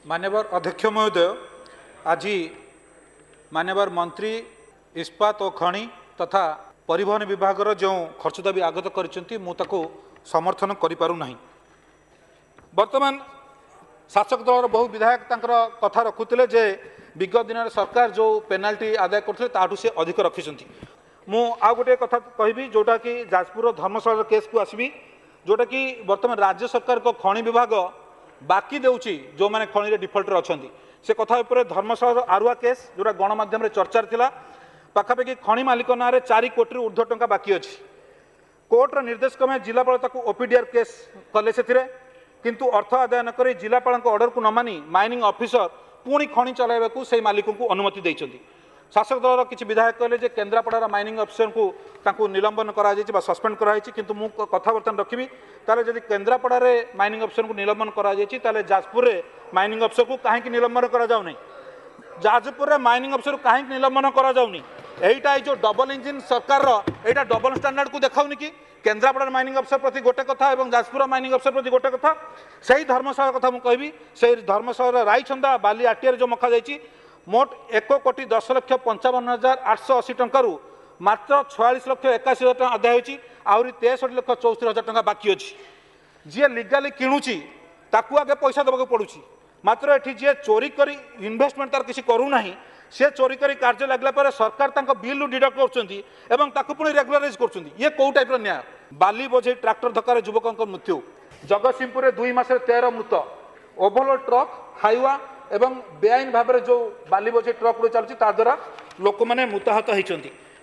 मान्यवर अध्यक्ष महोदय, आज मान्यवर मंत्री इस्पात और खनि तथा परिवहन विभाग जो खर्च दाबी आगत कर समर्थन करना। वर्तमान शासक दल बहु विधायक कथा रखुले जे विगत दिन सरकार जो पेनाल्टी आदाय करते से अधिक रखिंट। मु आउ गोटे कथा कहि जोटा कि जाजपुर धर्मशाला केस को आसबी, जोटा कि वर्तमान राज्य सरकार को खनि विभाग बाकी देउची जो माने खनि रे डिफॉल्टर अछंती से कथा ऊपर धर्मशाला आरुआ केस जोटा गणमाध्यम चर्चार थिला। पाखापाखि खनि मालिक ना 4 कोटी ऊर्ध्व टंका बाकी अच्छी। कोर्टर निर्देश क्रमे जिलापाल ओपीडीआर केस कले से किंतु अर्थ आदाय नक जिलापाल ऑर्डर को न मानी माइनिंग ऑफिसर पुणी खनि चलाइबा को से मालिक को अनुमति देइछंती। शासक दल किसी विधायक कहले जे केन्द्रापड़ार माइनिंग अफिसर को निलंबन करा सस्पेंड कराई, किंतु मु कथा बर्तमान रखी ताले जदि केन्द्रापड़ार माइनिंग अफिसर को निलंबन करा जाजपुर माइनिंग अफिसर को कहीं निलंबन करा जाउ नहीं, जाजपुर माइनिंग अफिसर कहीं निलंबन करा जाउ नहीं। एटा जो डबल इंजिन सरकार एटा डबल स्टैंडर्ड को देखाउनी कि केन्द्रापड़ा माइनिंग अफिसर प्रति गोटे कथा और जाजपुर माइनिंग अफिसर प्रति गोटे कथा। से धर्मशाला कथा मुझे कहि से धर्मशाला रायचंदा बाली आरटीआर जो मखा जाइए मोट 1,10,55,880 टंकार मात्र 46,81,000 टका आदाय होती, आहरी 63,64,000 टका बाकी अच्छी। जी लीगाली किणुची ताकू आगे पैसा देवाक पड़ुची, मात्र ये जी चोरी करी इन्वेस्टमेंट तार किसी करूना सी चोरी करी कार्य लगला पर सरकार बिल डिडक्ट कर रेगुलाराइज कर कौ टाइप न्याय। बाली बोझे ट्रैक्टर धक्कार युवक मृत्यु, जगतसिंहपुर 2 मास 13 मृत, ओभरलोड ट्रक हाइवा एवं बेआईन भाव में जो बाली बोझे ट्रक चलती द्वारा लोक मैंने मृताहत होती।